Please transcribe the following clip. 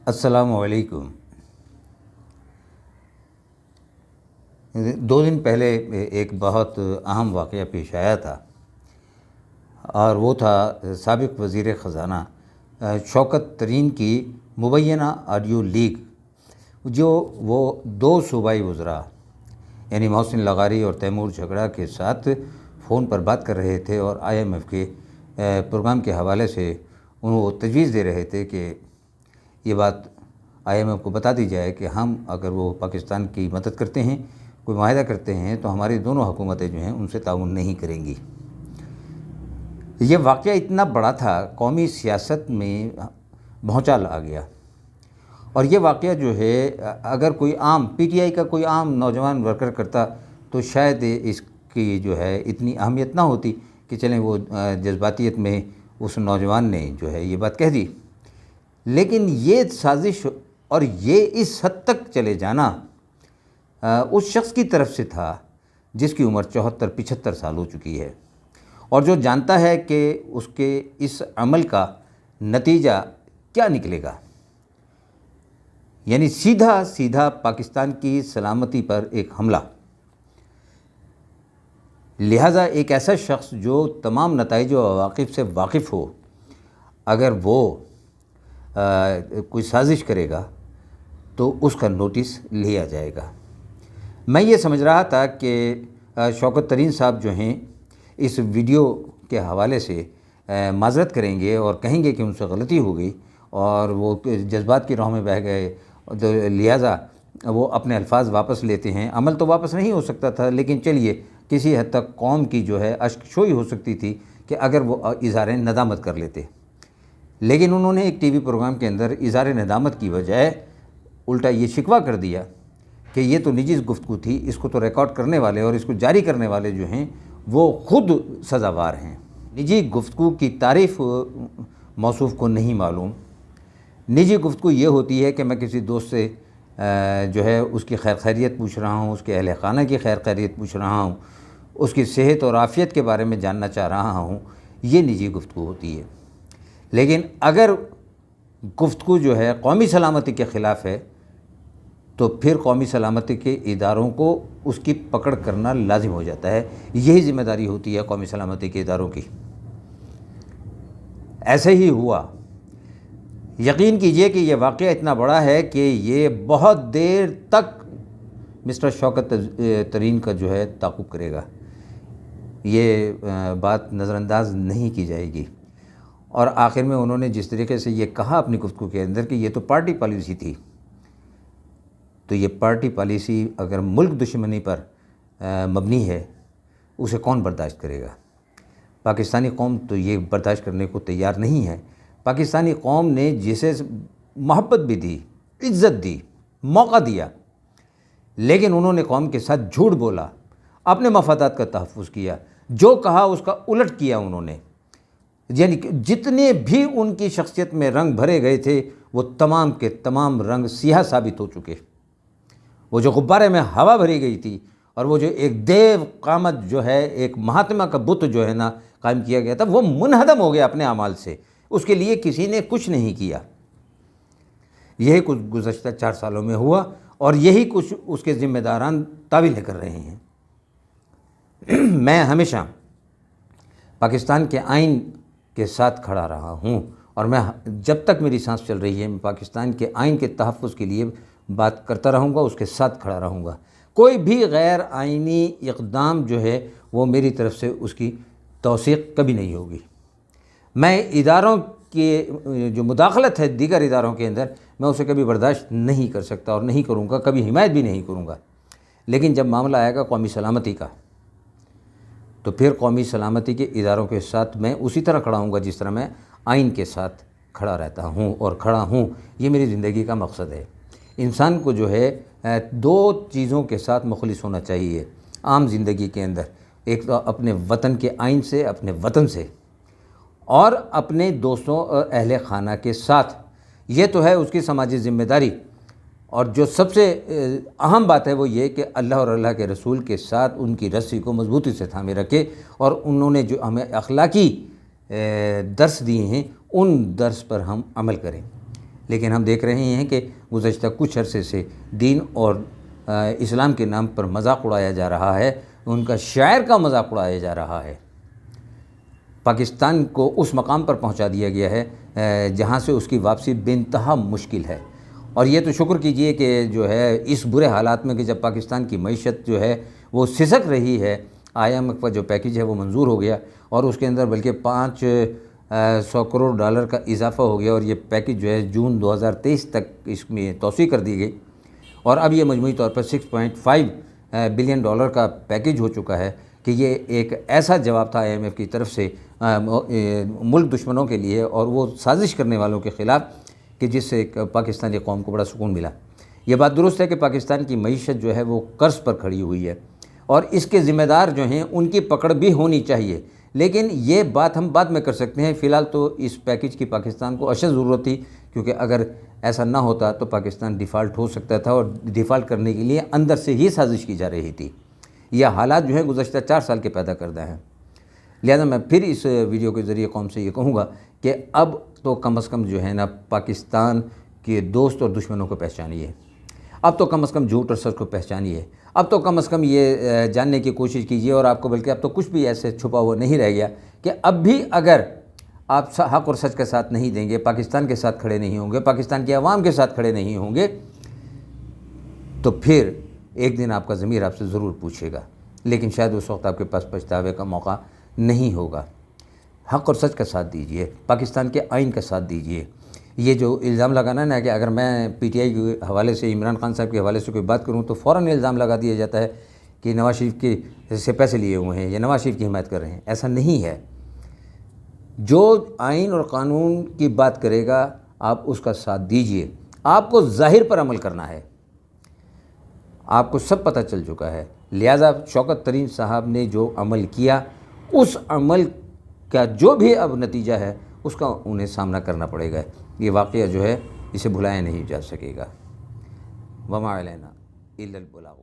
अस्सलामु अलैकुम। 2 दिन पहले एक बहुत अहम वाक़या पेश आया था और वो था साबिक़ वज़ीर ख़ज़ाना शौकत तरीन की मुबैना ऑडियो लीक, जो वो 2 सूबाई वज़रा यानी मोहसिन लगारी और तैमूर झगड़ा के साथ फ़ोन पर बात कर रहे थे और IMF के प्रोग्राम के हवाले से उनको तजवीज़ दे रहे थे कि ये बात IMF को बता दी जाए कि हम अगर वो पाकिस्तान की मदद करते हैं, कोई मुआहदा करते हैं, तो हमारी दोनों हुकूमतें जो हैं उनसे ताउन नहीं करेंगी। ये वाक़या इतना बड़ा था, कौमी सियासत में भौचाल आ गया। और ये वाक़या जो है अगर कोई आम PTI का कोई आम नौजवान वर्कर करता तो शायद इसकी जो है इतनी अहमियत ना होती कि चलें वो जज्बातियत में उस नौजवान ने जो है ये बात कह दी। लेकिन ये साजिश और ये इस हद तक चले जाना उस शख्स की तरफ से था जिसकी उम्र 74-75 साल हो चुकी है और जो जानता है कि उसके इस अमल का नतीजा क्या निकलेगा, यानी सीधा सीधा पाकिस्तान की सलामती पर एक हमला। लिहाजा एक ऐसा शख्स जो तमाम नताइज व अवाक़िब से वाकिफ़ हो, अगर वो कोई साजिश करेगा तो उसका नोटिस लिया जाएगा। मैं ये समझ रहा था कि शौकत तरीन साहब जो हैं इस वीडियो के हवाले से माज़रत करेंगे और कहेंगे कि उनसे गलती हो गई और वो जज्बात की राह में बह गए, तो लिहाजा वो अपने अल्फाज वापस लेते हैं। अमल तो वापस नहीं हो सकता था, लेकिन चलिए किसी हद तक कौम की जो है अश्कशोई हो सकती थी कि अगर वो इज़हार नदामत कर लेते। लेकिन उन्होंने एक TV प्रोग्राम के अंदर इज़हार नदामत की बजाय उल्टा ये शिकवा कर दिया कि ये तो निजी गुफ्तगू थी, इसको तो रिकॉर्ड करने वाले और इसको जारी करने वाले जो हैं वो ख़ुद सज़ावार हैं। निजी गुफ्तगू की तारीफ़ मौसूफ़ को नहीं मालूम। निजी गुफ्तगू ये होती है कि मैं किसी दोस्त से जो है उसकी खैर खैरियत पूछ रहा हूँ, उसके अहल खाना की खैर खैरियत पूछ रहा हूँ, उसकी सेहत और आफ़ियत के बारे में जानना चाह रहा हूँ, ये निजी गुफ्तगू होती है। लेकिन अगर गुफ्तगू जो है कौमी सलामती के ख़िलाफ़ है तो फिर कौमी सलामती के इदारों को उसकी पकड़ करना लाजिम हो जाता है। यही ज़िम्मेदारी होती है कौमी सलामती के इदारों की। ऐसे ही हुआ। यकीन कीजिए कि यह वाक़या इतना बड़ा है कि ये बहुत देर तक मिस्टर शौकत तरीन का जो है ताक़ुब करेगा। ये बात नज़रअंदाज नहीं की जाएगी। और आखिर में उन्होंने जिस तरीके से ये कहा अपनी गुफ्तगू के अंदर कि ये तो पार्टी पॉलिसी थी, तो ये पार्टी पॉलिसी अगर मुल्क दुश्मनी पर मबनी है, उसे कौन बर्दाश्त करेगा? पाकिस्तानी कौम तो ये बर्दाश्त करने को तैयार नहीं है। पाकिस्तानी कौम ने जिसे मोहब्बत भी दी, इज़्ज़त दी, मौका दिया, लेकिन उन्होंने कौम के साथ झूठ बोला, अपने मफादात का तहफ़्फ़ुज़ किया, जो कहा उसका उलट किया उन्होंने। यानी कि जितने भी उनकी शख्सियत में रंग भरे गए थे वो तमाम के तमाम रंग सियाह साबित हो चुके। वो जो गुब्बारे में हवा भरी गई थी और वो जो एक देव कामत जो है, एक महात्मा का बुत जो है ना कायम किया गया था, वो मुनहदम हो गया अपने अमाल से। उसके लिए किसी ने कुछ नहीं किया। यही कुछ गुज़श्ता 4 सालों में हुआ और यही कुछ उसके ज़िम्मेदारान तावील कर रहे हैं। मैं हमेशा पाकिस्तान के आइन के साथ खड़ा रहा हूँ और मैं जब तक मेरी सांस चल रही है मैं पाकिस्तान के आइन के तहफ़्फ़ुज़ के लिए बात करता रहूँगा, उसके साथ खड़ा रहूँगा। कोई भी गैर आइनी इक़दाम जो है वो मेरी तरफ से उसकी तौसीक़ कभी नहीं होगी। मैं इदारों के जो मुदाखलत है दीगर इदारों के अंदर, मैं उसे कभी बर्दाश्त नहीं कर सकता और नहीं करूँगा, कभी हिमायत भी नहीं करूँगा। लेकिन जब मामला आएगा कौमी सलामती का, तो फिर कौमी सलामती के इदारों के साथ मैं उसी तरह खड़ा हूँगा जिस तरह मैं आइन के साथ खड़ा रहता हूँ और खड़ा हूँ। ये मेरी ज़िंदगी का मकसद है। इंसान को जो है 2 चीज़ों के साथ मुखलिस होना चाहिए आम ज़िंदगी के अंदर। एक तो अपने वतन के आइन से, अपने वतन से, और अपने दोस्तों और अहले खाना के साथ। ये तो है उसकी समाजी ज़िम्मेदारी। और जो सबसे अहम बात है वो ये कि अल्लाह और अल्लाह के रसूल के साथ उनकी रस्सी को मजबूती से थामे रखे और उन्होंने जो हमें अखलाकी दर्स दिए हैं उन दर्स पर हम अमल करें। لیکن ہم دیکھ رہے ہیں کہ گزشتہ کچھ عرصے سے دین اور اسلام کے نام پر مذاق اڑایا جا رہا ہے، ان کا شاعر کا مذاق اڑایا جا رہا ہے۔ پاکستان کو اس مقام پر پہنچا دیا گیا ہے جہاں سے اس کی واپسی بے انتہا مشکل ہے۔ اور یہ تو شکر کیجئے کہ جو ہے اس برے حالات میں کہ جب پاکستان کی معیشت جو ہے وہ سسک رہی ہے، IMF کا جو پیکیج ہے وہ منظور ہو گیا اور اس کے اندر بلکہ 500 کروڑ ڈالر کا اضافہ ہو گیا، اور یہ پیکیج جو ہے جون 2023 تک اس میں توسیع کر دی گئی، اور اب یہ مجموعی طور پر 6.5 بلین ڈالر کا پیکیج ہو چکا ہے کہ یہ ایک ایسا جواب تھا IMF کی طرف سے ملک دشمنوں کے لیے اور وہ سازش کرنے والوں کے خلاف کہ جس سے پاکستانی قوم کو بڑا سکون ملا۔ یہ بات درست ہے کہ پاکستان کی معیشت جو ہے وہ قرض پر کھڑی ہوئی ہے اور اس کے ذمہ دار جو ہیں ان کی پکڑ بھی ہونی چاہیے، لیکن یہ بات ہم بعد میں کر سکتے ہیں۔ فی الحال تو اس پیکیج کی پاکستان کو اشد ضرورت تھی، کیونکہ اگر ایسا نہ ہوتا تو پاکستان ڈیفالٹ ہو سکتا تھا، اور ڈیفالٹ کرنے کے لیے اندر سے ہی سازش کی جا رہی تھی۔ یہ حالات جو ہیں گزشتہ 4 سال کے پیدا کردہ ہیں۔ لہذا میں پھر اس ویڈیو کے ذریعے قوم سے یہ کہوں گا کہ اب تو کم از کم جو ہے نا پاکستان کے دوست اور دشمنوں کو پہچانیے، اب تو کم از کم جھوٹ اور سچ کو پہچانیے، اب تو کم از کم یہ جاننے کی کوشش کیجیے، اور آپ کو بلکہ اب تو کچھ بھی ایسے چھپا ہوا نہیں رہ گیا کہ اب بھی اگر آپ حق اور سچ کا ساتھ نہیں دیں گے، پاکستان کے ساتھ کھڑے نہیں ہوں گے، پاکستان کے عوام کے ساتھ کھڑے نہیں ہوں گے، تو پھر ایک دن آپ کا ضمیر آپ سے ضرور پوچھے گا، لیکن شاید اس وقت آپ کے پاس پچھتاوے کا موقع نہیں ہوگا۔ حق اور سچ کا ساتھ دیجئے، پاکستان کے آئین کا ساتھ دیجئے۔ یہ جو الزام لگانا نا کہ اگر میں PTI کے حوالے سے، عمران خان صاحب کے حوالے سے کوئی بات کروں تو فوراً الزام لگا دیا جاتا ہے کہ نواز شریف کے سے پیسے لیے ہوئے ہیں یا نواز شریف کی حمایت کر رہے ہیں۔ ایسا نہیں ہے۔ جو آئین اور قانون کی بات کرے گا آپ اس کا ساتھ دیجئے۔ آپ کو ظاہر پر عمل کرنا ہے، آپ کو سب پتہ چل چکا ہے، لہذا شوکت ترین صاحب نے جو عمل کیا اس عمل کا جو بھی اب نتیجہ ہے اس کا انہیں سامنا کرنا پڑے گا۔ یہ واقعہ جو ہے اسے بھلایا نہیں جا سکے گا۔ وما علینا الا البلاغ۔